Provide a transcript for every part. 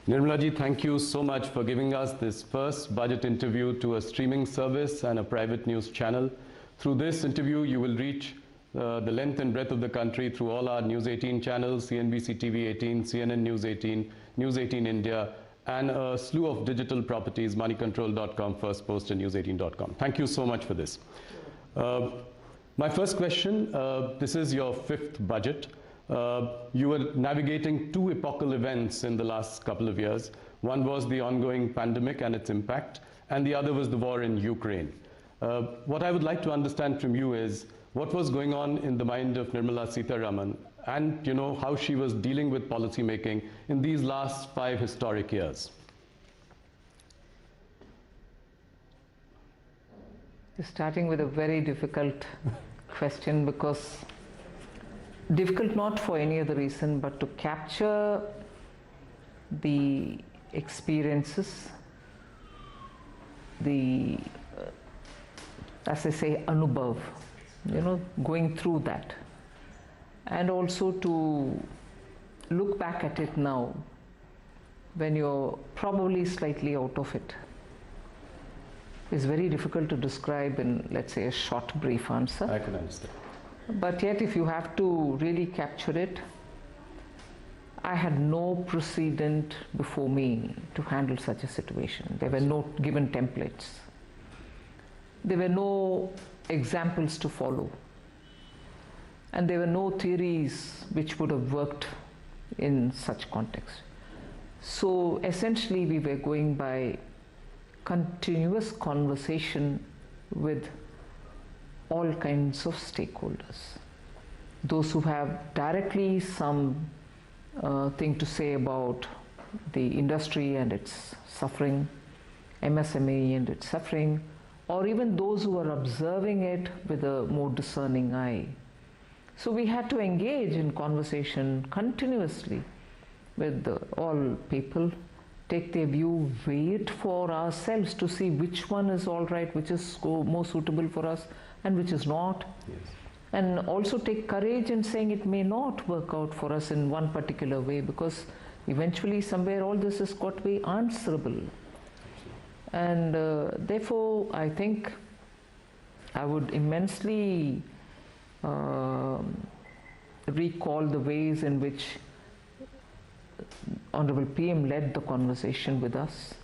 Nirmala ji, thank you so much for giving us this first budget interview to a streaming service and a private news channel. Through this interview, you will reach the length and breadth of the country through all our News 18 channels, CNBC TV 18, CNN News 18, News 18 India, and a slew of digital properties, moneycontrol.com, First Post, and news18.com. Thank you so much for this. My first question, this is your fifth budget. You were navigating two epochal events in the last couple of years. One was the ongoing pandemic and its impact, and the other was the war in Ukraine. What I would like to understand from you is what was going on in the mind of Nirmala Sitharaman, and how she was dealing with policy making in these last 5 historic years. Starting with a very difficult question, because difficult not for any other reason but to capture the experiences, the as I say, anubhav, going through that, and also to look back at it now when you're probably slightly out of it is very difficult to describe in, let's say, a short brief answer. I can understand. But yet, if you have to really capture it, I had no precedent before me to handle such a situation. There were no given templates. There were no examples to follow. And there were no theories which would have worked in such context. So essentially, we were going by continuous conversation with all kinds of stakeholders. Those who have directly some thing to say about the industry and its suffering, MSME and its suffering, or even those who are observing it with a more discerning eye. So we had to engage in conversation continuously with all people, take their view, wait for ourselves to see which one is all right, which is more suitable for us, and which is not. Yes. And also take courage in saying it may not work out for us in one particular way, because eventually somewhere all this has got to be answerable. And therefore, I think I would immensely recall the ways in which Honorable PM led the conversation with us.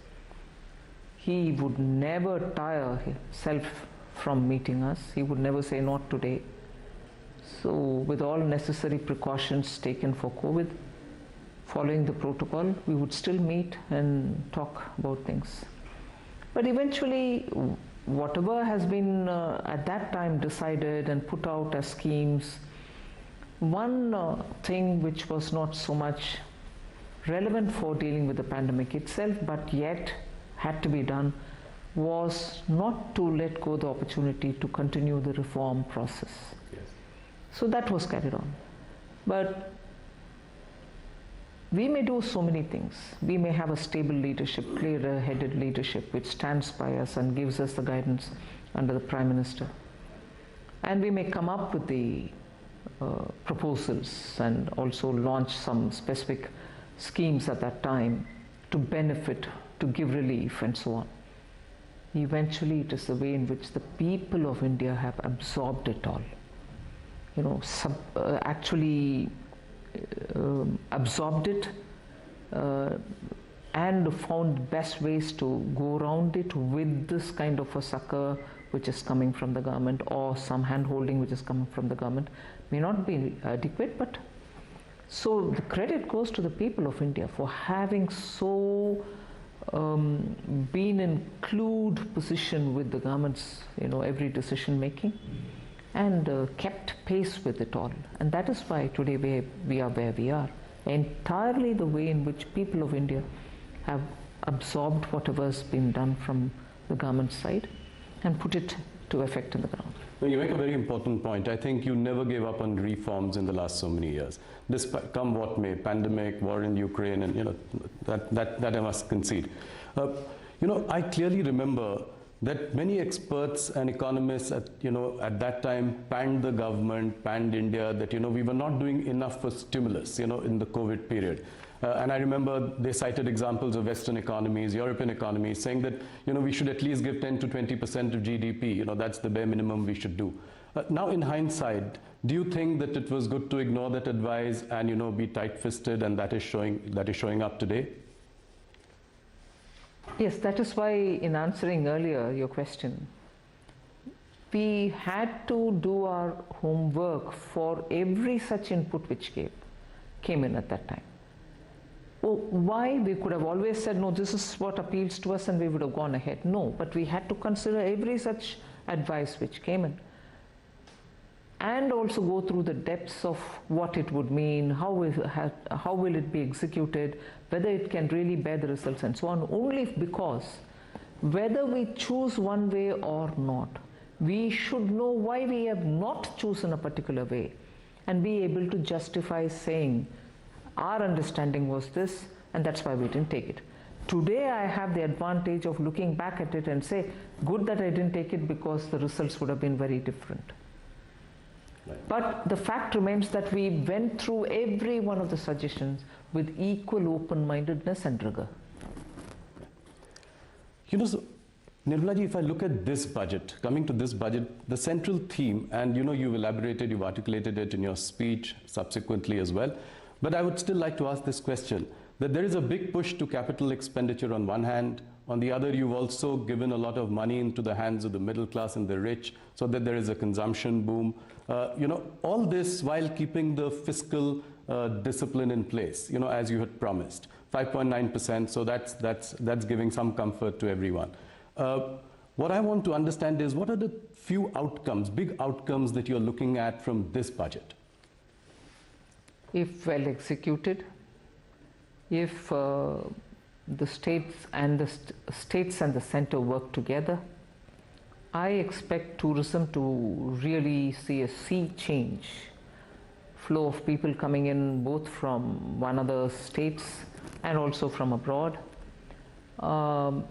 He would never tire himself from meeting us. He would never say, not today. So with all necessary precautions taken for COVID, following the protocol, we would still meet and talk about things. But eventually, whatever has been at that time decided and put out as schemes, one thing which was not so much relevant for dealing with the pandemic itself, but yet had to be done, was not to let go the opportunity to continue the reform process. Yes. So that was carried on. But we may do so many things. We may have a stable leadership, clear-headed leadership, which stands by us and gives us the guidance under the Prime Minister. And we may come up with the proposals and also launch some specific schemes at that time to benefit, to give relief, and so on. Eventually, it is the way in which the people of India have absorbed it all. Absorbed it and found best ways to go around it with this kind of a succor which is coming from the government, or some hand-holding which is coming from the government. May not be adequate, but so the credit goes to the people of India for having so been in clued position with the government's every decision making, and kept pace with it all. And that is why today we are where we are. Entirely the way in which people of India have absorbed whatever has been done from the government side and put it to effect on the ground. You make a very important point. I think you never gave up on reforms in the last so many years. Despite, come what may, pandemic, war in Ukraine, and that I must concede. I clearly remember that many experts and economists at that time panned the government, panned India, that we were not doing enough for stimulus in the COVID period. And I remember they cited examples of Western economies, European economies, saying that we should at least give 10 to 20% of GDP. That's the bare minimum we should do. Now, in hindsight, do you think that it was good to ignore that advice and be tight-fisted, and that is showing up today? Yes, that is why in answering earlier your question, we had to do our homework for every such input which came in at that time. Why? We could have always said, no, this is what appeals to us, and we would have gone ahead. No, but we had to consider every such advice which came in, and also go through the depths of what it would mean, how will it be executed, whether it can really bear the results, and so on, only because whether we choose one way or not, we should know why we have not chosen a particular way and be able to justify saying, our understanding was this, and that's why we didn't take it. Today I have the advantage of looking back at it and say, good that I didn't take it, because the results would have been very different. Right. But the fact remains that we went through every one of the suggestions with equal open-mindedness and rigor. So, Nirmala ji, if I look at this budget, coming to this budget, the central theme, and you've elaborated, you've articulated it in your speech subsequently as well, but I would still like to ask this question, that there is a big push to capital expenditure on one hand. On the other, you've also given a lot of money into the hands of the middle class and the rich, so that there is a consumption boom. All this while keeping the fiscal discipline in place, as you had promised, 5.9%. So that's giving some comfort to everyone. What I want to understand is, what are the few outcomes, big outcomes, that you're looking at from this budget? If well executed, if the states and the center work together, I expect tourism to really see a sea change. Flow of people coming in both from one of the states and also from abroad.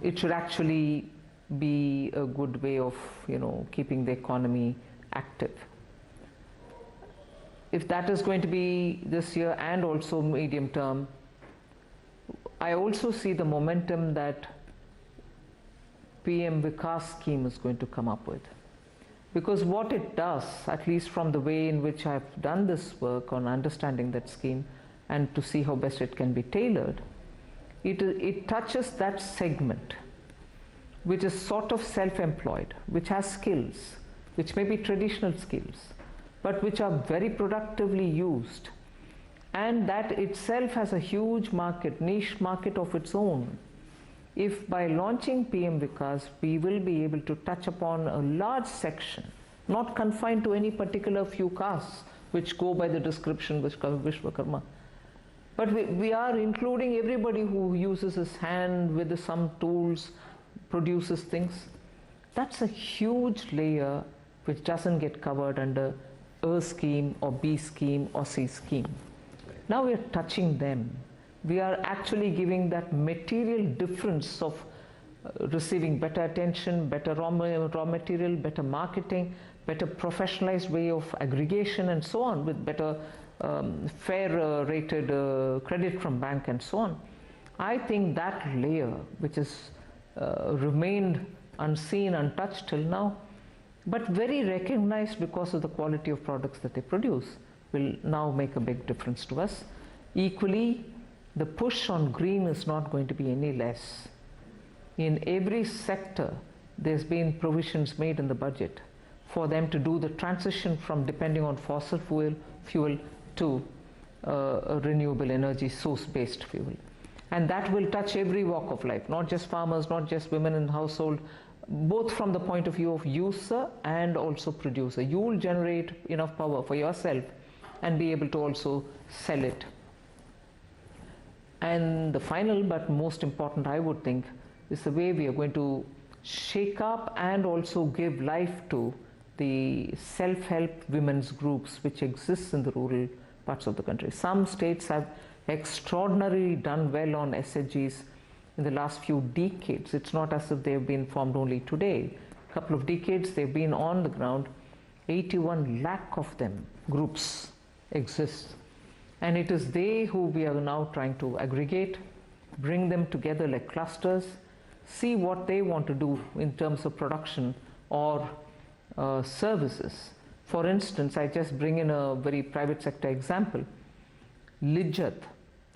It should actually be a good way of keeping the economy active. If that is going to be this year and also medium term, I also see the momentum that PM Vikas scheme is going to come up with. Because what it does, at least from the way in which I've done this work on understanding that scheme and to see how best it can be tailored, it touches that segment which is sort of self-employed, which has skills, which may be traditional skills, but which are very productively used, and that itself has a huge market, niche market of its own. If by launching PM Vikas, we will be able to touch upon a large section, not confined to any particular few castes which go by the description Vishwakarma, but we are including everybody who uses his hand with some tools, produces things. That's a huge layer which doesn't get covered under A scheme or B scheme or C scheme. Now we are touching them. We are actually giving that material difference of receiving better attention, better raw material, better marketing, better professionalized way of aggregation and so on, with better fair rated credit from bank and so on. I think that layer, which has remained unseen, untouched till now, but very recognized because of the quality of products that they produce, will now make a big difference to us. Equally, the push on green is not going to be any less. In every sector, there's been provisions made in the budget for them to do the transition from depending on fossil fuel to a renewable energy source-based fuel. And that will touch every walk of life, not just farmers, not just women in household, both from the point of view of user and also producer. You will generate enough power for yourself and be able to also sell it. And the final but most important, I would think, is the way we are going to shake up and also give life to the self-help women's groups which exist in the rural parts of the country. Some states have extraordinarily done well on SHGs in the last few decades. It's not as if they've been formed only today. A couple of decades they've been on the ground. 81 lakh of them, groups, exist. And it is they who we are now trying to aggregate, bring them together like clusters, see what they want to do in terms of production or services. For instance, I just bring in a very private sector example. Lijjat,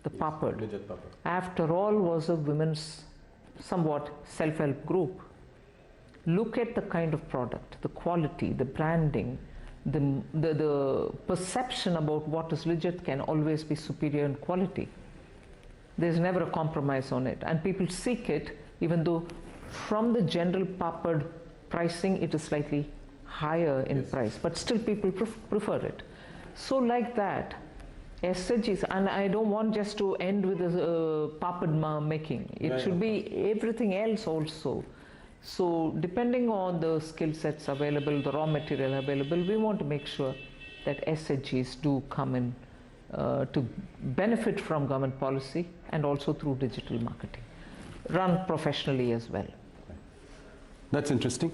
the papad, after all was a women's somewhat self-help group. Look at the kind of product, the quality, the branding, the perception about what is Lijjat can always be superior in quality. There's never a compromise on it, and people seek it, even though from the general papad pricing it is slightly higher in price, but still people prefer it. So like that, SHGs, and I don't want just to end with the papad making. It should be everything else also. So depending on the skill sets available, the raw material available, we want to make sure that SHGs do come in to benefit from government policy and also through digital marketing, run professionally as well. That's interesting.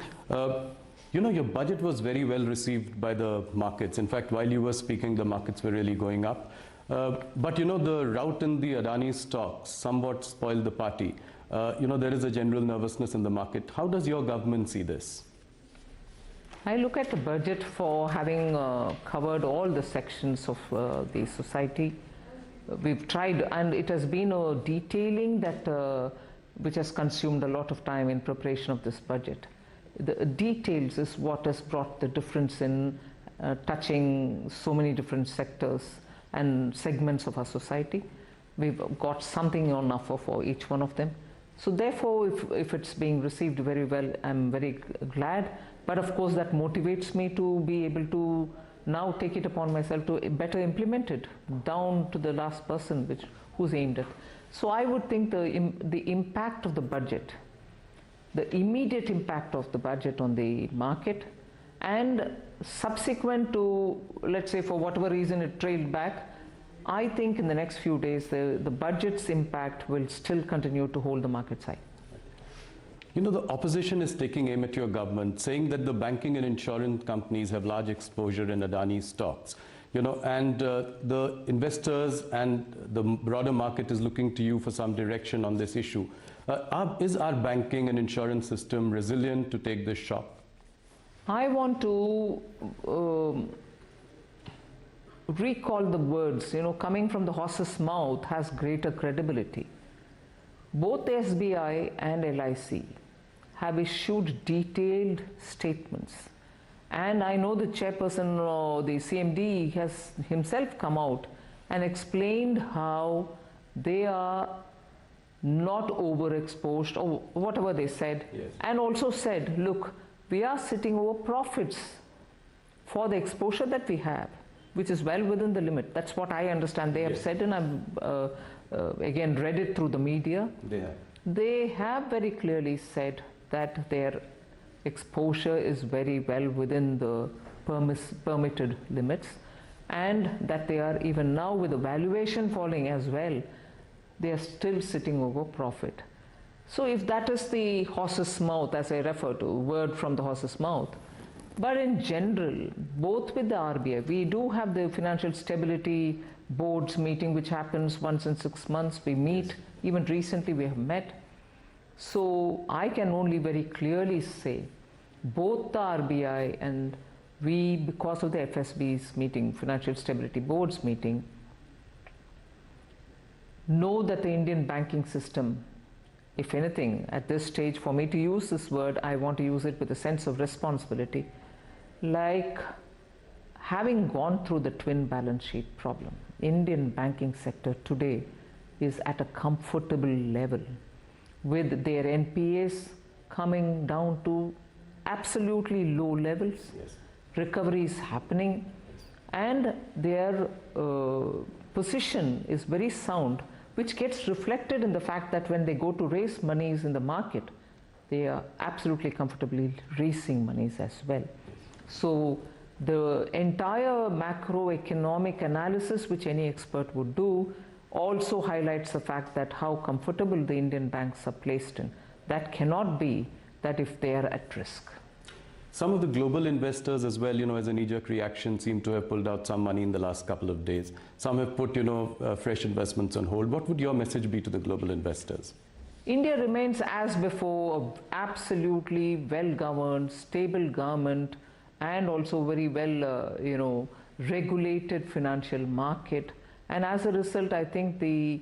You know, your budget was very well received by the markets. In fact, while you were speaking, the markets were really going up. But you know, the rout in the Adani stocks somewhat spoiled the party. You know, there is a general nervousness in the market. How does your government see this? I look at the budget for having covered all the sections of the society. We've tried, and it has been a detailing that which has consumed a lot of time in preparation of this budget. The details is what has brought the difference in touching so many different sectors and segments of our society. We've got something on offer for each one of them. So therefore, if it's being received very well, I'm very glad. But of course, that motivates me to be able to now take it upon myself to better implement it down to the last person who's aimed at. So I would think the impact of the budget, the immediate impact of the budget on the market, and subsequent to, let's say, for whatever reason it trailed back, I think in the next few days the budget's impact will still continue to hold the markets high. You know, the opposition is taking aim at your government, saying that the banking and insurance companies have large exposure in Adani stocks. You know, and the investors and the broader market is looking to you for some direction on this issue. Is our banking and insurance system resilient to take this shock? I want to recall the words, you know, coming from the horse's mouth has greater credibility. Both the SBI and LIC have issued detailed statements. And I know the chairperson or the CMD has himself come out and explained how they are not overexposed or whatever they said. Yes. And also said, look, we are sitting over profits for the exposure that we have, which is well within the limit. That's what I understand they have said, and I've again read it through the media. They have very clearly said that their exposure is very well within the permitted limits, and that they are, even now with the valuation falling as well, they are still sitting over profit. So if that is the horse's mouth, as I refer to, word from the horse's mouth, but in general, both with the RBI, we do have the Financial Stability Board's meeting, which happens once in 6 months. We meet, even recently we have met. So I can only very clearly say, both the RBI and we, because of the FSB's meeting, Financial Stability Board's meeting, know that the Indian banking system, if anything, at this stage, for me to use this word, I want to use it with a sense of responsibility, like having gone through the twin balance sheet problem. Indian banking sector today is at a comfortable level, with their NPAs coming down to absolutely low levels. Recovery is happening, and their position is very sound, which gets reflected in the fact that when they go to raise monies in the market, they are absolutely comfortably raising monies as well. So the entire macroeconomic analysis which any expert would do also highlights the fact that how comfortable the Indian banks are placed in. That cannot be that if they are at risk. Some of the global investors as well, as a knee-jerk reaction, seem to have pulled out some money in the last couple of days. Some have put, fresh investments on hold. What would your message be to the global investors? India remains, as before, an absolutely well-governed, stable government, and also very well, regulated financial market. And as a result, I think the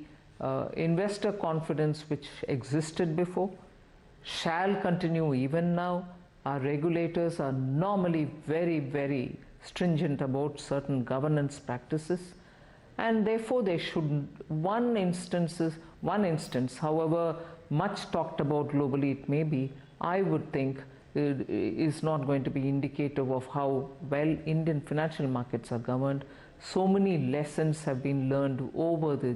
investor confidence which existed before shall continue even now. Our regulators are normally very, very stringent about certain governance practices, and therefore they should, one instance, however much talked about globally it may be, I would think is not going to be indicative of how well Indian financial markets are governed. So many lessons have been learned over the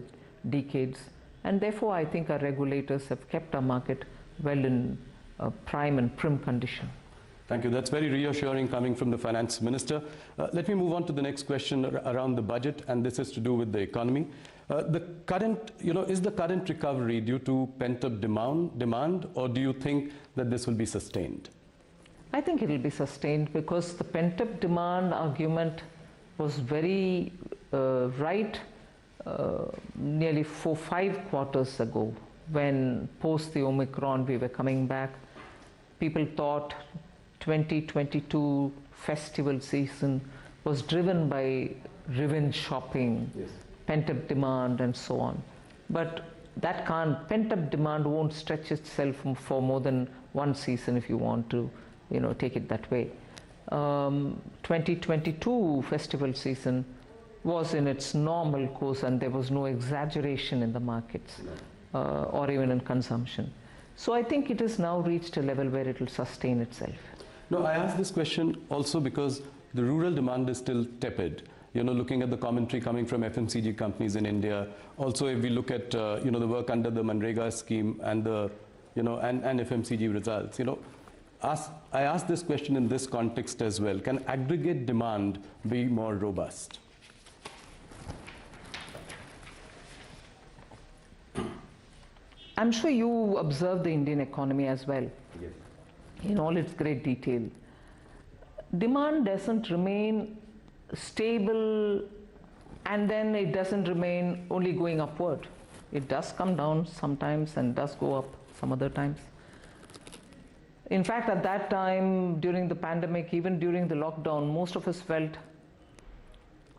decades, and therefore I think our regulators have kept our market well in prime and prim condition. Thank you. That's very reassuring coming from the finance minister. Let me move on to the next question around the budget, and this is to do with the economy. The current, is the current recovery due to pent-up demand, or do you think that this will be sustained? I think it will be sustained because the pent-up demand argument was very right nearly 4-5 quarters ago, when post the Omicron we were coming back. People thought 2022 festival season was driven by revenge shopping, yes, pent-up demand and so on. But that pent-up demand won't stretch itself for more than one season if you want to, take it that way. 2022 festival season was in its normal course, and there was no exaggeration in the markets or even in consumption. So I think it has now reached a level where it will sustain itself. No, I asked this question also because the rural demand is still tepid. Looking at the commentary coming from FMCG companies in India. Also, if we look at, the work under the Manrega scheme and the, and FMCG results, I asked this question in this context as well. Can aggregate demand be more robust? I'm sure you observe the Indian economy as well. Yes. In all its great detail. Demand doesn't remain stable, and then it doesn't remain only going upward. It does come down sometimes and does go up some other times. In fact, at that time, during the pandemic, even during the lockdown, most of us felt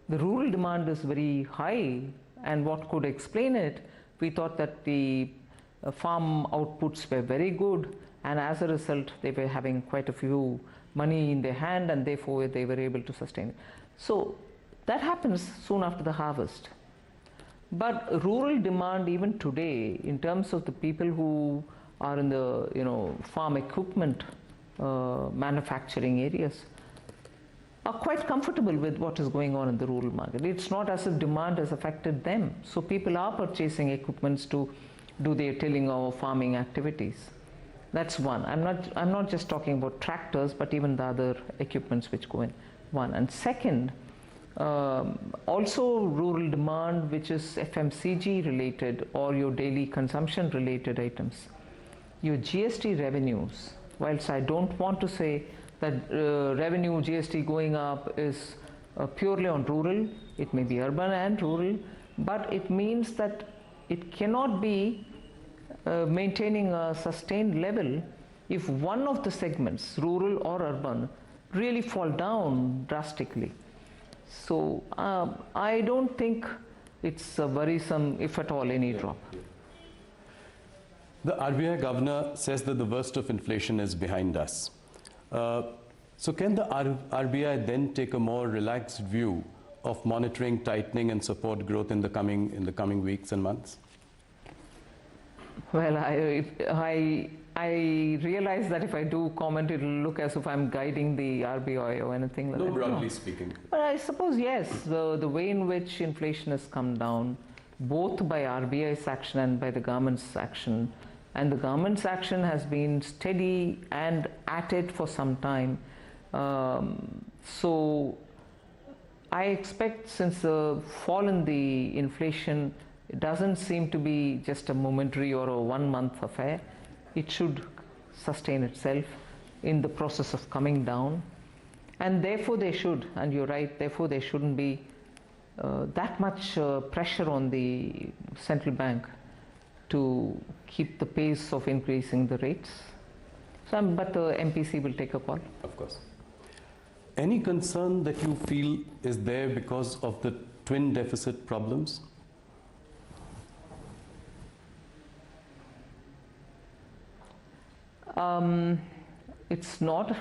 the rural demand is very high, and what could explain it? We thought that the farm outputs were very good, and as a result they were having quite a few money in their hand, and therefore they were able to sustain it. So that happens soon after the harvest. But rural demand even today, in terms of the people who are in the farm equipment manufacturing areas, are quite comfortable with what is going on in the rural market. It's not as if demand has affected them. So people are purchasing equipments to do their tilling or farming activities. That's one. I'm not just talking about tractors, but even the other equipments which go in. One. And second, also rural demand, which is FMCG related or your daily consumption related items. Your GST revenues, whilst I don't want to say that revenue GST going up is purely on rural, it may be urban and rural, but it means that it cannot be maintaining a sustained level if one of the segments, rural or urban, really fall down drastically. So I don't think it's worrisome, if at all, any drop. The RBI governor says that the worst of inflation is behind us. So can the RBI then take a more relaxed view of monitoring, tightening and support growth in the coming weeks and months? Well, I realize that if I do comment, it will look as if I'm guiding the RBI or anything like that. No, broadly speaking. But I suppose, yes, the way in which inflation has come down, both by RBI's action and by the government's action, and the government's action has been steady and at it for some time. So I expect, since the fall in the inflation It doesn't seem to be just a momentary or a 1 month affair. It should sustain itself in the process of coming down. And therefore they should, and you're right, therefore there shouldn't be that much pressure on the central bank to keep the pace of increasing the rates. So, but the MPC will take a call. Of course. Any concern that you feel is there because of the twin deficit problems? It's not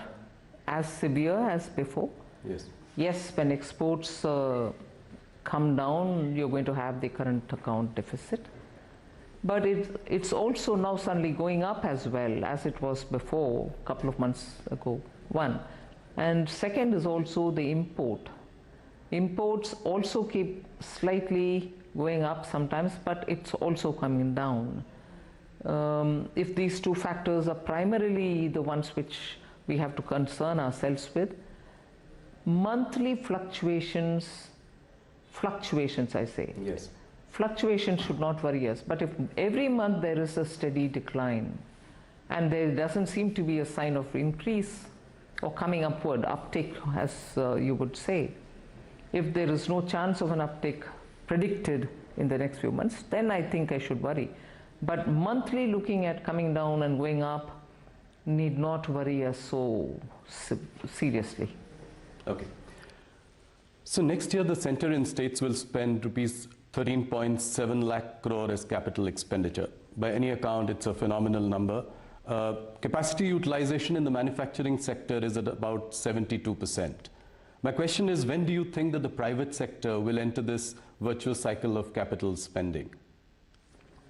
as severe as before. Yes. Yes, when exports come down, you're going to have the current account deficit. But it's also now suddenly going up as well as it was before, a couple of months ago, one. And second is also the import. Imports also keep slightly going up sometimes, but it's also coming down. If these two factors are primarily the ones which we have to concern ourselves with, monthly fluctuations I say. Yes. Fluctuations should not worry us, but if every month there is a steady decline and there doesn't seem to be a sign of increase or coming upward, uptick as you would say, if there is no chance of an uptick predicted in the next few months, then I think I should worry. But monthly looking at coming down and going up need not worry us so seriously. Okay. So next year the center and states will spend rupees 13.7 lakh crore as capital expenditure. By any account, it's a phenomenal number. Capacity utilization in the manufacturing sector is at about 72%. My question is, when do you think that the private sector will enter this virtuous cycle of capital spending?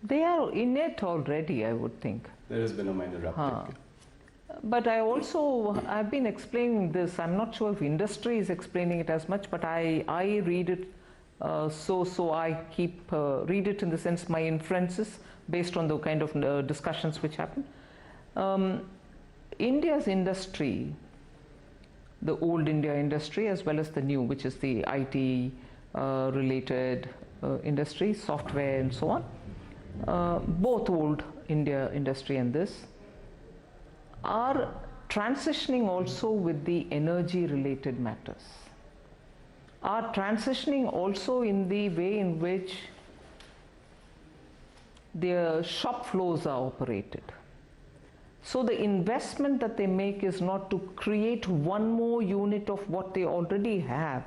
They are in it already, I would think. There has been a minor uptick. But I've been explaining this. I'm not sure if industry is explaining it as much, but I read it. So I keep read it in the sense my inferences based on the kind of discussions which happen. India's industry, the old India industry as well as the new, which is the IT related industry, software and so on, both old India industry and this, are transitioning also with the energy related matters, are transitioning also in the way in which their shop floors are operated. So the investment that they make is not to create one more unit of what they already have.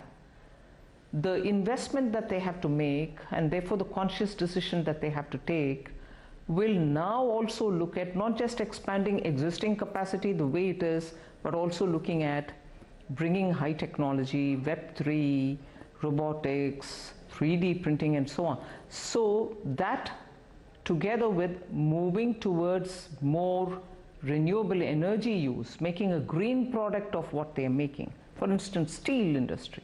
The investment that they have to make, and therefore the conscious decision that they have to take, will now also look at not just expanding existing capacity the way it is, but also looking at bringing high technology, Web3, robotics, 3D printing and so on. So that together with moving towards more renewable energy use, making a green product of what they are making. For instance, steel industry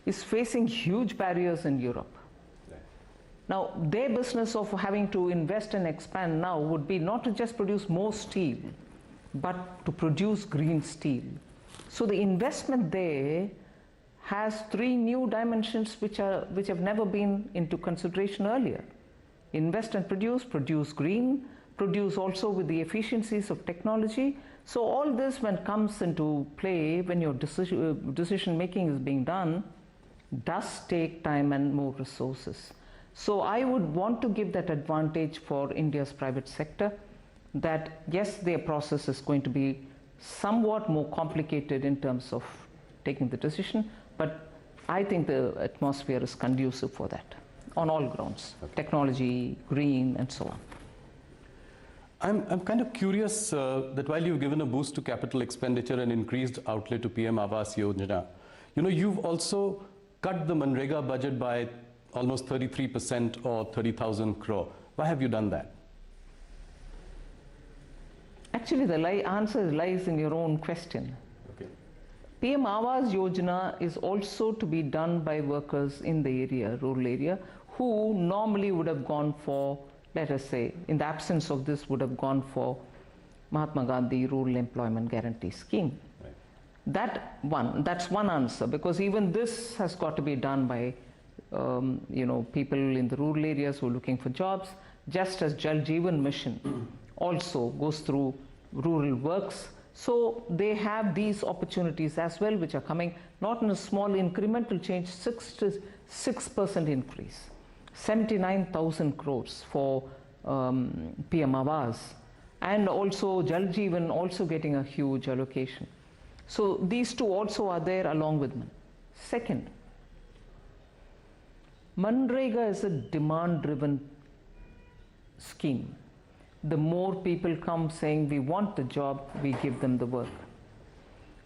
is facing huge barriers in Europe. Now, their business of having to invest and expand now would be not to just produce more steel, but to produce green steel. So the investment there has three new dimensions which have never been into consideration earlier. Invest and produce green, produce also with the efficiencies of technology. So all this, when comes into play, when your decision making is being done, does take time and more resources. So I would want to give that advantage for India's private sector, that yes, their process is going to be somewhat more complicated in terms of taking the decision, but I think the atmosphere is conducive for that on all grounds, technology, green and so on. I'm kind of curious that while you've given a boost to capital expenditure and increased outlay to PM Awaaz Yojana, you've also cut the Manrega budget by almost 33% or 30,000 crore. Why have you done that? Actually, the answer lies in your own question. Okay. PM Awaaz Yojana is also to be done by workers in the area, rural area, who normally would have gone for, let us say, in the absence of this, would have gone for Mahatma Gandhi Rural Employment Guarantee Scheme. Right. That's one answer, because even this has got to be done by people in the rural areas who are looking for jobs, just as Jal Jeevan Mission also goes through rural works. So they have these opportunities as well, which are coming not in a small incremental change, 6% increase, 79,000 crores for PM Awaaz, and also Jal Jeevan also getting a huge allocation. So these two also are there along with MAN. Second, Manrega is a demand-driven scheme. The more people come saying we want the job, we give them the work.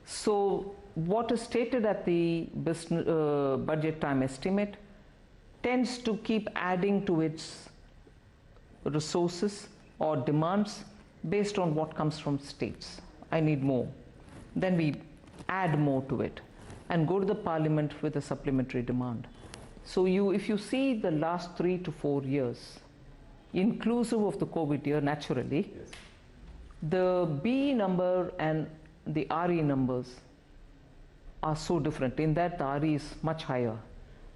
So what is stated at the budget time estimate tends to keep adding to its resources or demands based on what comes from states. I need more. Then we add more to it and go to the parliament with a supplementary demand. So if you see the last 3 to 4 years, inclusive of the COVID year, naturally, yes, the BE number and the RE numbers are so different in that the RE is much higher.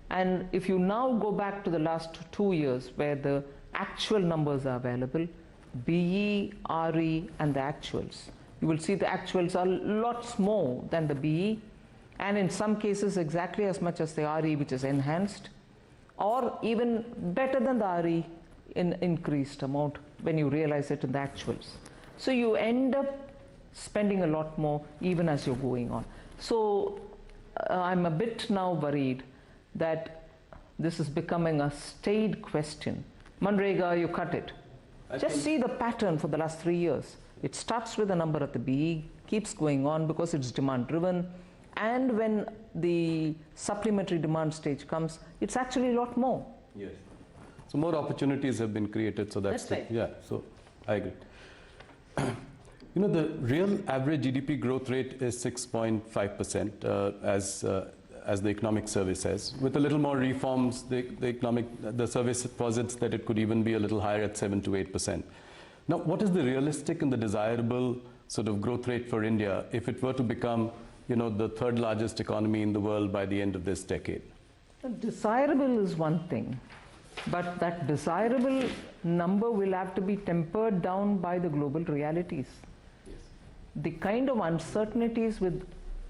And if you now go back to the last 2 years where the actual numbers are available, BE, RE and the actuals, you will see the actuals are lots more than the BE, and in some cases exactly as much as the RE, which is enhanced, or even better than the RE in increased amount when you realize it in the actuals. So you end up spending a lot more even as you're going on. So I'm a bit now worried that this is becoming a staid question. Manrega, you cut it. Just see the pattern for the last 3 years. It starts with a number at the BE, keeps going on because it's demand driven, and when the supplementary demand stage comes, it's actually a lot more. Yes. So more opportunities have been created, so that's right. Yeah, so I agree. The real average GDP growth rate is 6.5%, as the economic survey says. With a little more reforms, the survey posits that it could even be a little higher at 7 to 8%. Now, what is the realistic and the desirable sort of growth rate for India if it were to become, the third largest economy in the world by the end of this decade? Desirable is one thing, but that desirable number will have to be tempered down by the global realities. Yes. The kind of uncertainties with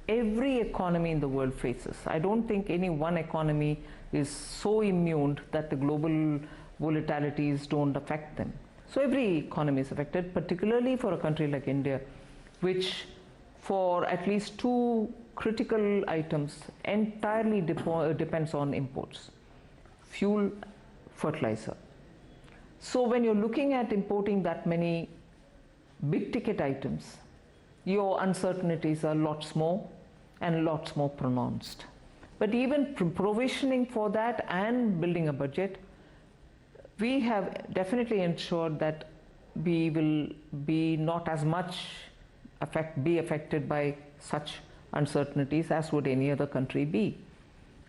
every economy in the world faces. I don't think any one economy is so immune that the global volatilities don't affect them. So every economy is affected, particularly for a country like India, which for at least 2 critical items entirely depends on imports: fuel, fertilizer. So when you're looking at importing that many big ticket items, your uncertainties are lots more and lots more pronounced. But even provisioning for that and building a budget, we have definitely ensured that we will be not as much be affected by such uncertainties as would any other country be.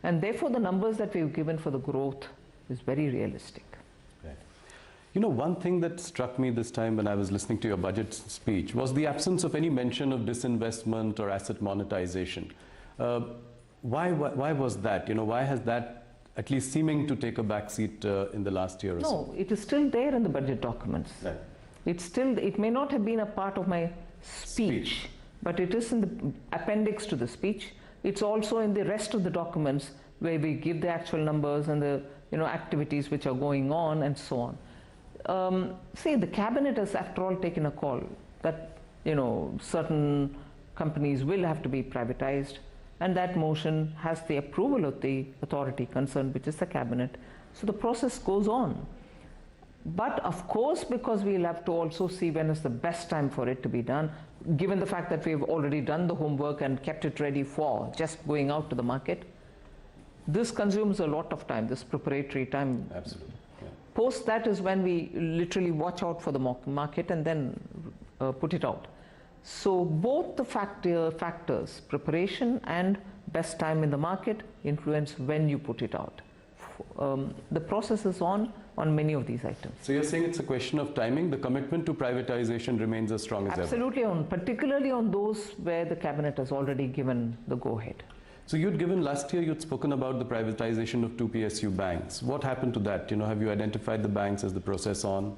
And therefore the numbers that we've given for the growth is very realistic. Right. One thing that struck me this time when I was listening to your budget speech was the absence of any mention of disinvestment or asset monetization. Why was that? Why has that at least seeming to take a back seat in the last year or so? No, it is still there in the budget documents. Right. It may not have been a part of my speech, but it is in the appendix to the speech. It's also in the rest of the documents where we give the actual numbers and the activities which are going on and so on. See, the cabinet has after all taken a call that certain companies will have to be privatized, and that motion has the approval of the authority concerned, which is the cabinet. So the process goes on. But of course, because we'll have to also see when is the best time for it to be done, given the fact that we've already done the homework and kept it ready for just going out to the market, this consumes a lot of time, this preparatory time. Absolutely. Yeah. Post that is when we literally watch out for the market and then put it out. So both the factors, preparation and best time in the market, influence when you put it out. The process is on many of these items. So you're saying it's a question of timing. The commitment to privatization remains as strong as ever. Absolutely, particularly on those where the cabinet has already given the go-ahead. So you'd given last year, you'd spoken about the privatization of two PSU banks. What happened to that? Have you identified the banks? Is the process on?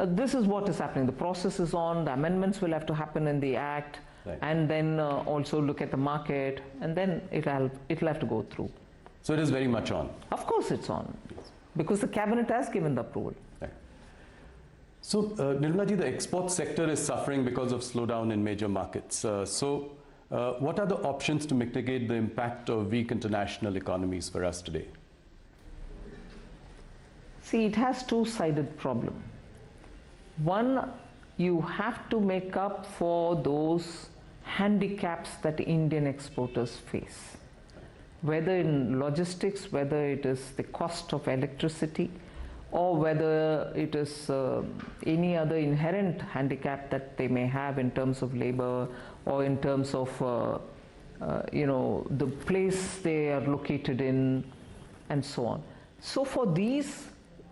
This is what is happening. The process is on. The amendments will have to happen in the Act, right. And then also look at the market, and then it'll have to go through. So it is very much on? Of course it's on, because the cabinet has given the approval. Right. So Nirmala ji, the export sector is suffering because of slowdown in major markets. What are the options to mitigate the impact of weak international economies for us today? See, it has two-sided problem. One, you have to make up for those handicaps that Indian exporters face, whether in logistics, whether it is the cost of electricity, or whether it is any other inherent handicap that they may have in terms of labor, or in terms of the place they are located in, and so on. So for these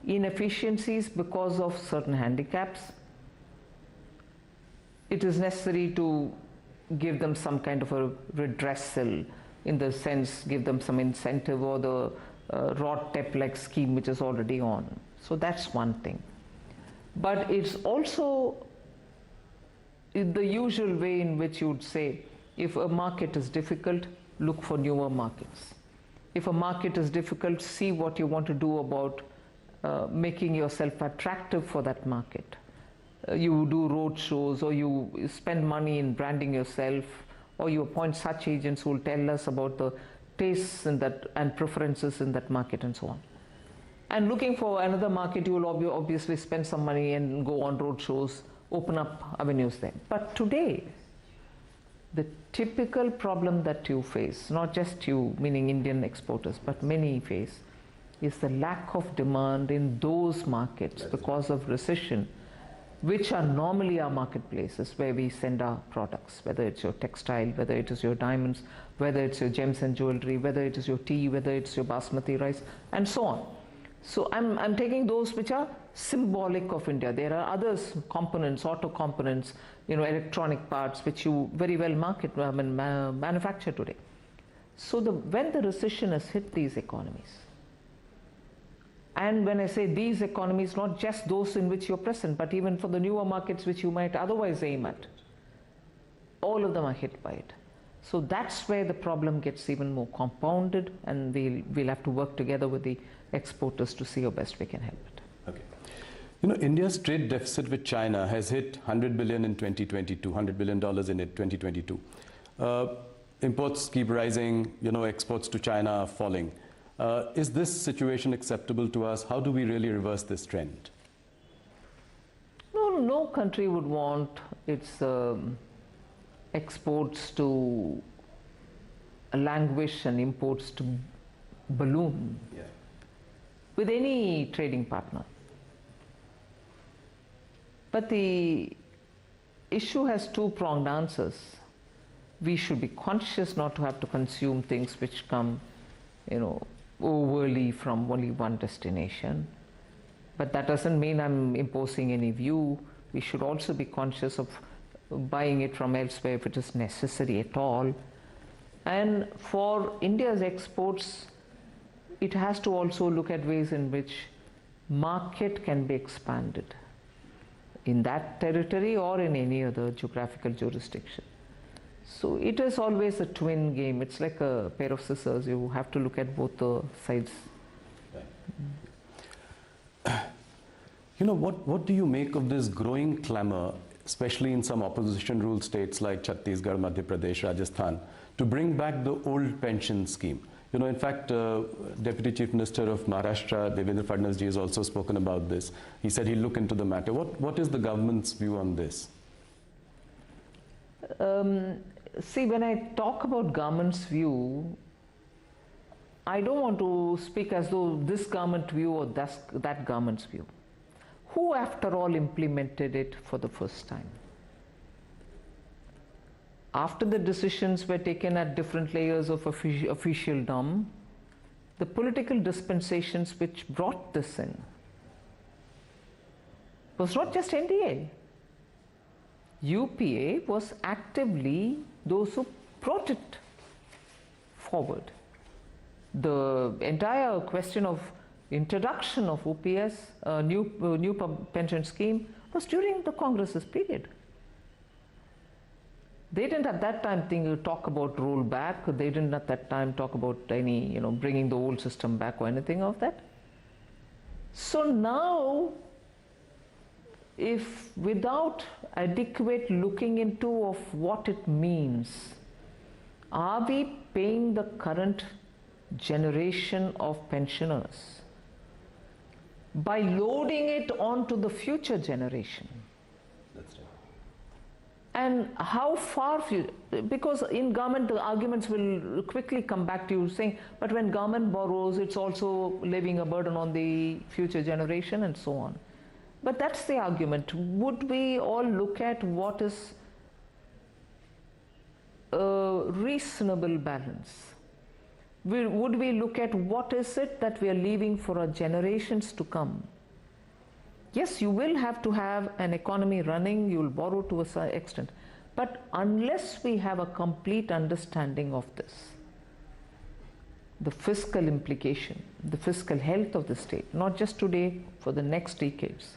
inefficiencies because of certain handicaps, it is necessary to give them some kind of a redressal, in the sense give them some incentive, or the RODTEP-like scheme which is already on. So that's one thing. But it's also in the usual way in which you would say, if a market is difficult, look for newer markets. If a market is difficult, see what you want to do about making yourself attractive for that market. You do road shows, or you spend money in branding yourself, or you appoint such agents who will tell us about the tastes in that and preferences in that market, and so on. And looking for another market, you will obviously spend some money and go on road shows, open up avenues there. But today, the typical problem that you face, not just you, meaning Indian exporters, but many face, is the lack of demand in those markets because of recession, which are normally our marketplaces where we send our products, whether it's your textile, whether it is your diamonds, whether it's your gems and jewelry, whether it is your tea, whether it's your basmati rice, and so on. So I'm taking those which are symbolic of India. There are others, components, auto components, electronic parts, which you very well manufacture today. So when the recession has hit these economies, and when I say these economies, not just those in which you're present, but even for the newer markets which you might otherwise aim at, all of them are hit by it. So that's where the problem gets even more compounded, and we'll have to work together with the exporters to see how best we can help it. Okay. India's trade deficit with China has hit $100 billion in 2022, $100 billion in 2022. Imports keep rising, exports to China are falling. Is this situation acceptable to us? How do we really reverse this trend? No country would want its exports to languish and imports to balloon, yeah, with any trading partner. But the issue has two-pronged answers. We should be conscious not to have to consume things which come, overly from only one destination. But that doesn't mean I'm imposing any view. We should also be conscious of buying it from elsewhere if it is necessary at all. And for India's exports, it has to also look at ways in which market can be expanded in that territory or in any other geographical jurisdiction. So it is always a twin game. It's like a pair of scissors. You have to look at both the sides. What do you make of this growing clamor, especially in some opposition-ruled states like Chhattisgarh, Madhya Pradesh, Rajasthan, to bring back the old pension scheme? In fact, Deputy Chief Minister of Maharashtra, Devendra Fadnavis ji, has also spoken about this. He said he'll look into the matter. What is the government's view on this? See, when I talk about government's view, I don't want to speak as though this government view or that government's view. Who, after all, implemented it for the first time? After the decisions were taken at different layers of officialdom, the political dispensations which brought this in was not just NDA. UPA was actively those who brought it forward. The entire question of introduction of OPS, new pension scheme, was during the Congress's period. They didn't at that time talk about rollback. They didn't at that time talk about any, bringing the old system back or anything of that. So now, if without adequate looking into of what it means, are we paying the current generation of pensioners by loading it onto the future generation? That's right. And how far, because in government the arguments will quickly come back to you saying, but when government borrows, it's also leaving a burden on the future generation and so on. But that's the argument. Would we all look at what is a reasonable balance? Would we look at what is it that we are leaving for our generations to come? Yes, you will have to have an economy running, you will borrow to a certain extent. But unless we have a complete understanding of this, the fiscal implication, the fiscal health of the state, not just today, for the next decades,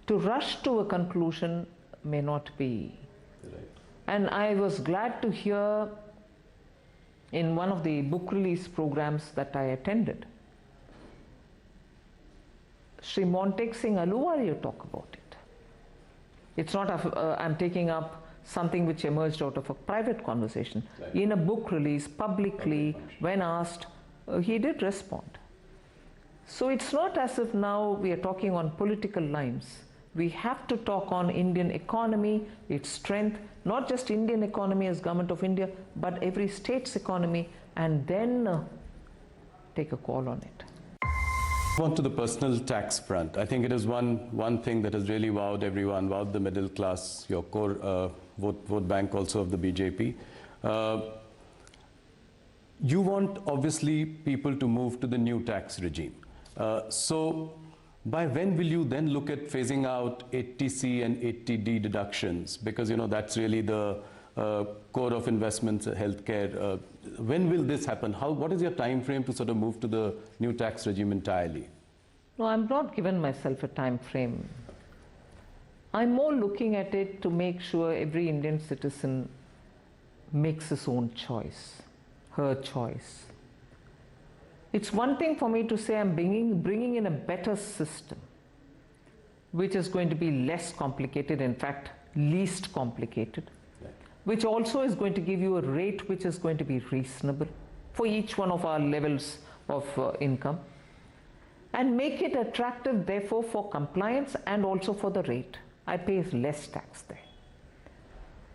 to rush to a conclusion may not be. Right. And I was glad to hear in one of the book release programs that I attended, Sri Montek Singh Aluwalia talk about it. It's not I'm taking up something which emerged out of a private conversation. Right. In a book release, publicly, when asked, he did respond. So it's not as if now we are talking on political lines. We have to talk on Indian economy, its strength, not just Indian economy as Government of India, but every state's economy, and then take a call on it. On to the personal tax front. I think it is one thing that has really wowed everyone, wowed the middle class, your core vote bank also of the BJP. You want, obviously, people to move to the new tax regime. So by when will you then look at phasing out 80C and 80D deductions? Because, that's really the core of investments, healthcare. When will this happen? What is your time frame to sort of move to the new tax regime entirely? No, I'm not given myself a time frame. I'm more looking at it to make sure every Indian citizen makes his own choice, her choice. It's one thing for me to say I'm bringing in a better system, which is going to be less complicated, in fact, least complicated, which also is going to give you a rate which is going to be reasonable for each one of our levels of income, and make it attractive, therefore, for compliance and also for the rate. I pay less tax there.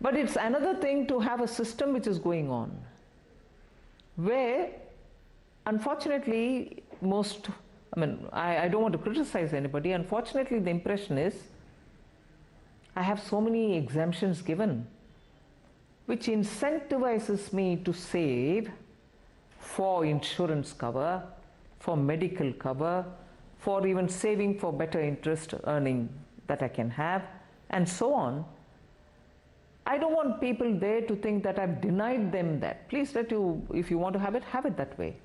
But it's another thing to have a system which is going on, where unfortunately, I don't want to criticize anybody. Unfortunately, the impression is I have so many exemptions given, which incentivizes me to save for insurance cover, for medical cover, for even saving for better interest earning that I can have, and so on. I don't want people there to think that I've denied them that. Please if you want to have it that way.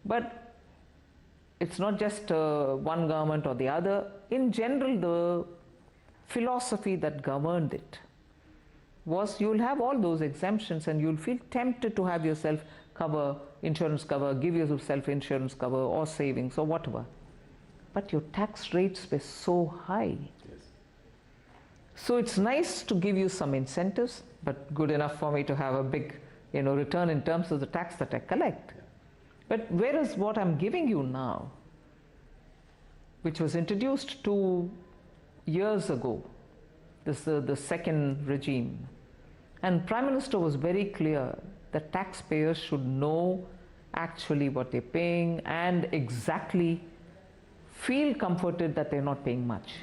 But it's not just one government or the other. In general, the philosophy that governed it was you'll have all those exemptions and you'll feel tempted to have yourself cover, insurance cover, give yourself insurance cover or savings or whatever. But your tax rates were so high. Yes. So it's nice to give you some incentives, but good enough for me to have a big return in terms of the tax that I collect. Yeah. But whereas what I'm giving you now, which was introduced 2 years ago, this is the second regime, and Prime Minister was very clear that taxpayers should know actually what they're paying and exactly feel comforted that they're not paying much.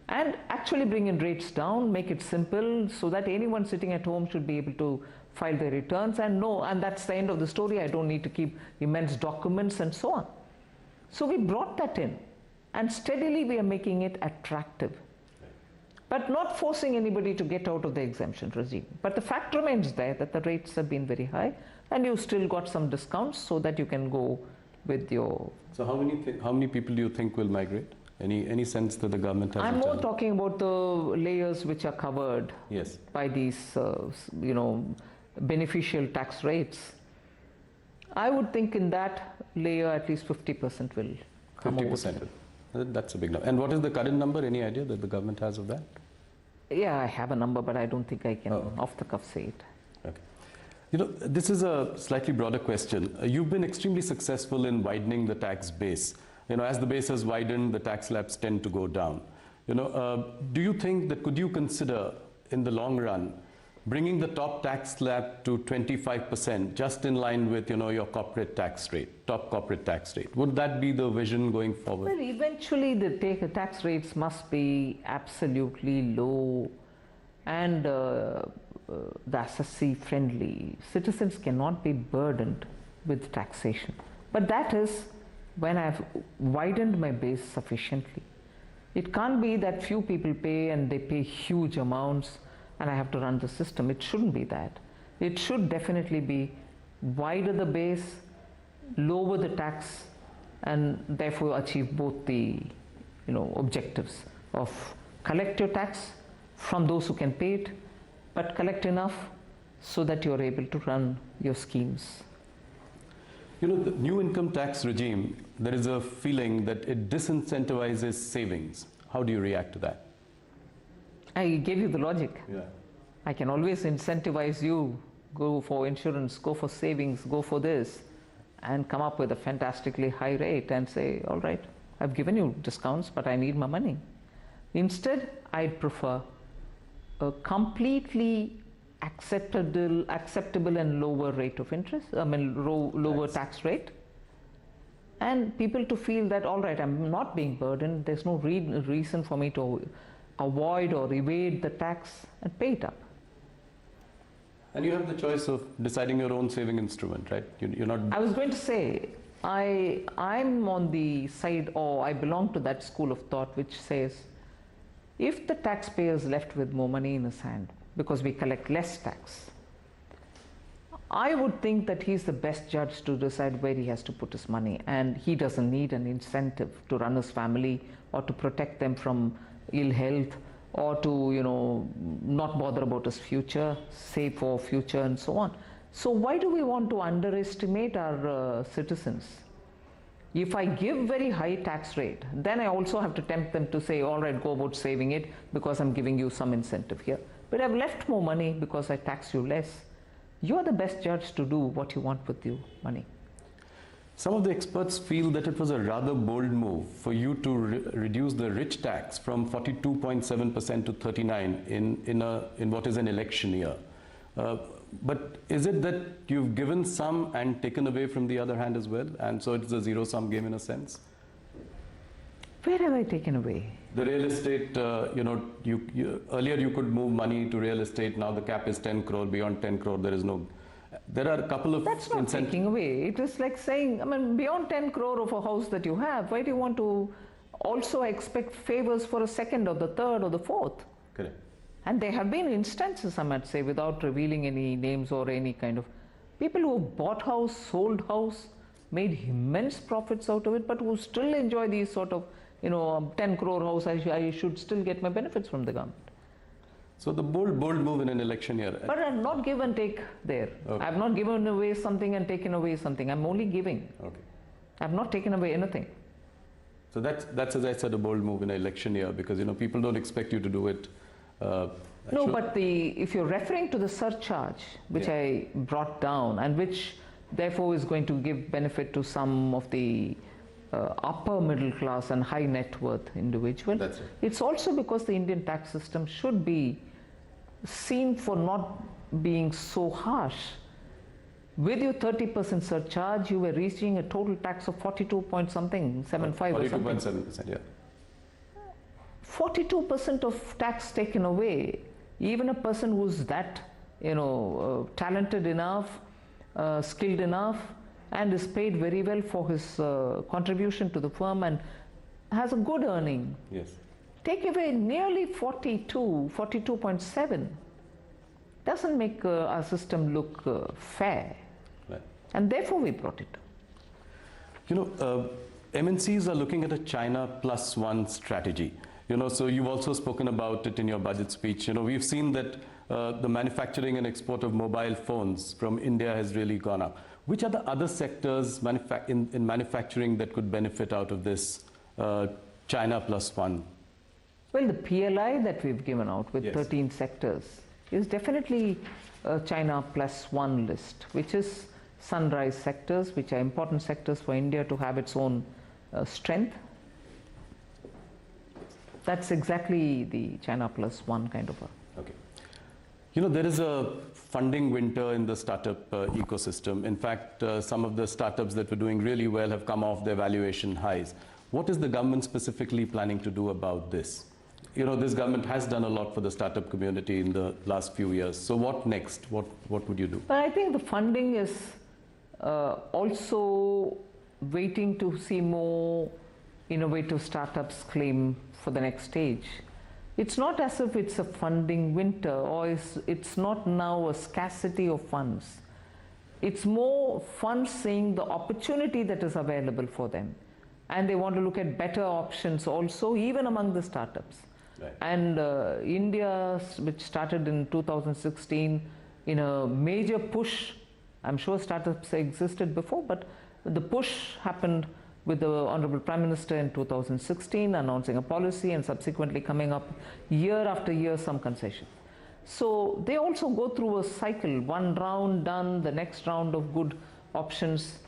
And actually bring in rates down, make it simple so that anyone sitting at home should be able to file their returns and know, and that's the end of the story. I don't need to keep immense documents and so on. So we brought that in, and steadily we are making it attractive, but not forcing anybody to get out of the exemption regime. But the fact remains there that the rates have been very high. and you still got some discounts so that you can go with your... So how many people do you think will migrate? Any sense that the government has? I'm more talking about the layers which are covered yes. by these, beneficial tax rates. I would think in that layer at least 50% will come 50%. That's a big number. And what is the current number? Any idea that the government has of that? Yeah, I have a number, but I don't think I can off the cuff say it. Okay. This is a slightly broader question. You've been extremely successful in widening the tax base. As the base has widened, the tax slabs tend to go down. Do you think that could you consider in the long run bringing the top tax slab to 25%, just in line with your corporate tax rate, top corporate tax rate? Would that be the vision going forward? Well, eventually the tax rates must be absolutely low and the assessee friendly. Citizens cannot be burdened with taxation. But that is when I've widened my base sufficiently. It can't be that few people pay and they pay huge amounts and I have to run the system. It shouldn't be that. It should definitely be wider the base, lower the tax, and therefore achieve both the objectives of collect your tax from those who can pay it, but collect enough so that you're able to run your schemes. The new income tax regime, there is a feeling that it disincentivizes savings. How do you react to that? I gave you the logic. Yeah. I can always incentivize you, go for insurance, go for savings, go for this, and come up with a fantastically high rate and say, all right, I've given you discounts, but I need my money. Instead, I'd prefer a completely acceptable and lower rate of interest, lower tax rate, and people to feel that, all right, I'm not being burdened, there's no reason for me to avoid or evade the tax and pay it up. And you have the choice of deciding your own saving instrument, right? You're not... I was going to say, I'm on the side, or I belong to that school of thought which says, if the taxpayer is left with more money in his hand because we collect less tax, I would think that he's the best judge to decide where he has to put his money, and he doesn't need an incentive to run his family or to protect them from ill health or to not bother about his future, save for future and so on. So why do we want to underestimate our citizens? If I give very high tax rate, then I also have to tempt them to say, all right, go about saving it because I'm giving you some incentive here. But I've left more money because I tax you less. You're the best judge to do what you want with your money. Some of the experts feel that it was a rather bold move for you to reduce the rich tax from 42.7% to 39% in what is an election year. But is it that you've given some and taken away from the other hand as well? And so it's a zero-sum game in a sense? Where have I taken away? The real estate, earlier you could move money to real estate. Now the cap is 10 crore. Beyond 10 crore, there is no... There are a couple of... That's not taking away. It is like saying, beyond 10 crore of a house that you have, why do you want to also expect favors for a second or the third or the fourth? Correct. And there have been instances, I might say, without revealing any names or any kind of... People who bought house, sold house, made immense profits out of it, but who still enjoy these sort of, 10 crore house, I should still get my benefits from the government. So the bold move in an election year. But I'm not give and take there. Okay. I've not given away something and taken away something. I'm only giving. Okay. I've not taken away anything. So that's as I said, a bold move in an election year, because people don't expect you to do it. No, but if you're referring to the surcharge, which I brought down and which therefore is going to give benefit to some of the upper middle class and high net worth individual. That's right. It's also because the Indian tax system should be seen for not being so harsh. With your 30% surcharge, you were reaching a total tax of 42 point something, 75 or something. 42.7%, yeah. 42% of tax taken away. Even a person who's that, talented enough, skilled enough, and is paid very well for his contribution to the firm and has a good earning. Yes. Take away nearly 42.7. Doesn't make our system look fair. And therefore we brought it. You know, MNCs are looking at a China plus one strategy. You know, so you've also spoken about it in your budget speech. You know, we've seen that the manufacturing and export of mobile phones from India has really gone up. Which are the other sectors in manufacturing that could benefit out of this China plus one? Well, the PLI that we've given out with 13 sectors is definitely a China plus one list, which is sunrise sectors, which are important sectors for India to have its own strength. That's exactly the China plus one kind of a. Okay. You know, there is a funding winter in the startup ecosystem. In fact, some of the startups that were doing really well have come off their valuation highs. What is the government specifically planning to do about this? You know, this government has done a lot for the startup community in the last few years. So what next? What would you do? But I think the funding is also waiting to see more innovative startups claim for the next stage. It's not as if it's a funding winter, or it's not now a scarcity of funds. It's more funds seeing the opportunity that is available for them. And they want to look at better options also, even among the startups. Right. And India, which started in 2016 in a major push, I'm sure startups existed before, but the push happened with the Honorable Prime Minister in 2016 announcing a policy and subsequently coming up year after year some concession. So they also go through a cycle, one round done, the next round of good options.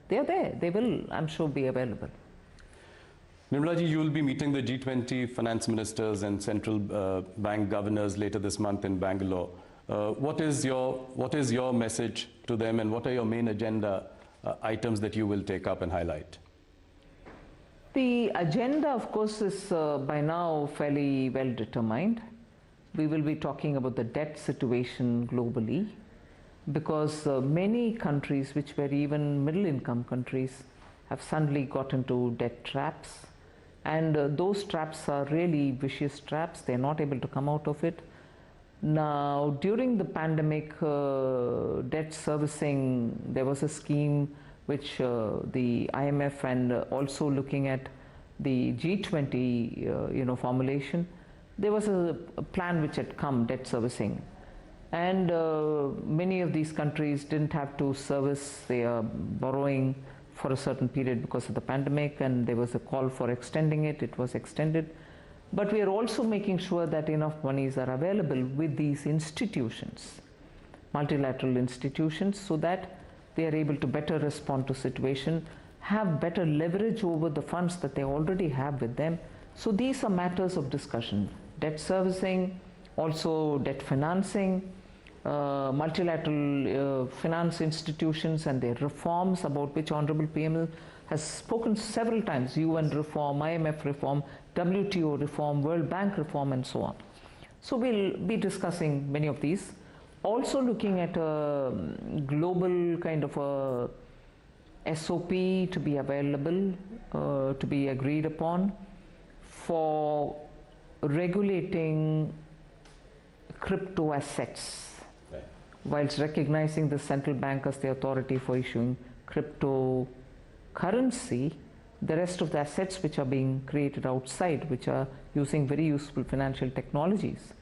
They are there, they will, I'm sure, be available. Nirmala ji, you will be meeting the G20 finance ministers and central bank governors later this month in Bangalore. What is your message to them, and what are your main agenda items that you will take up and highlight? The agenda, of course, is by now fairly well determined. We will be talking about the debt situation globally, because many countries, which were even middle-income countries, have suddenly got into debt traps. And those traps are really vicious traps. They're not able to come out of it. Now, during the pandemic, debt servicing, there was a scheme which the IMF and also looking at the G20 formulation, there was a plan which had come, debt servicing. And many of these countries didn't have to service their borrowing for a certain period because of the pandemic, and there was a call for extending it. It was extended. But we are also making sure that enough monies are available with these institutions, multilateral institutions, so that they are able to better respond to situation, have better leverage over the funds that they already have with them. So these are matters of discussion. Debt servicing, also debt financing, multilateral finance institutions and their reforms, about which Honorable PM has spoken several times, UN reform, IMF reform, WTO reform, World Bank reform, and so on. So we'll be discussing many of these. Also looking at a global kind of a SOP to be available, to be agreed upon for regulating crypto assets, right, whilst recognizing the central bank as the authority for issuing crypto currency. The rest of the assets which are being created outside, which are using very useful financial technologies,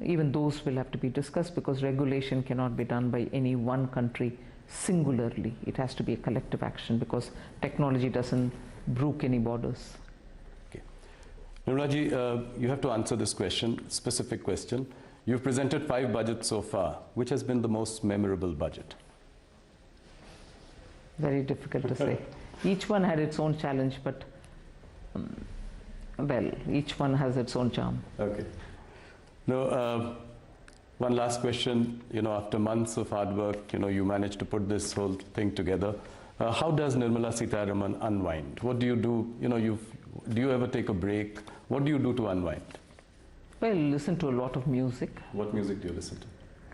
even those will have to be discussed, because regulation cannot be done by any one country singularly. It has to be a collective action, because technology doesn't brook any borders. Okay. Nirmala ji, you have to answer this question, specific question. You've presented 5 budgets so far. Which has been the most memorable budget? Very difficult to say. Each one had its own challenge, but well, each one has its own charm. Okay. Now, one last question. You know, after months of hard work, you managed to put this whole thing together. How does Nirmala Sitharaman unwind? What do you do? Do you ever take a break? What do you do to unwind? Well, listen to a lot of music. What music do you listen to?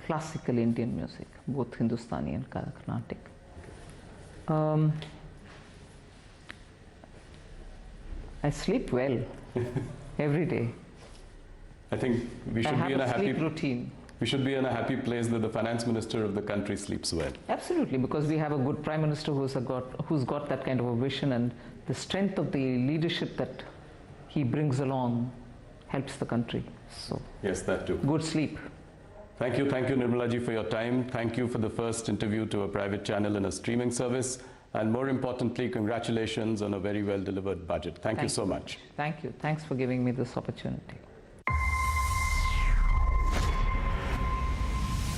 Classical Indian music, both Hindustani and Carnatic. I sleep well every day. I think we should be in a happy sleep routine. we should be in a happy place that the finance minister of the country sleeps well. Absolutely, because we have a good Prime Minister who's got that kind of a vision, and the strength of the leadership that he brings along helps the country. So yes, that too. Good sleep. Thank you, Nirmala ji, for your time. Thank you for the first interview to a private channel in a streaming service. And more importantly, congratulations on a very well delivered budget. Thank you so much. Thank you. Thanks for giving me this opportunity.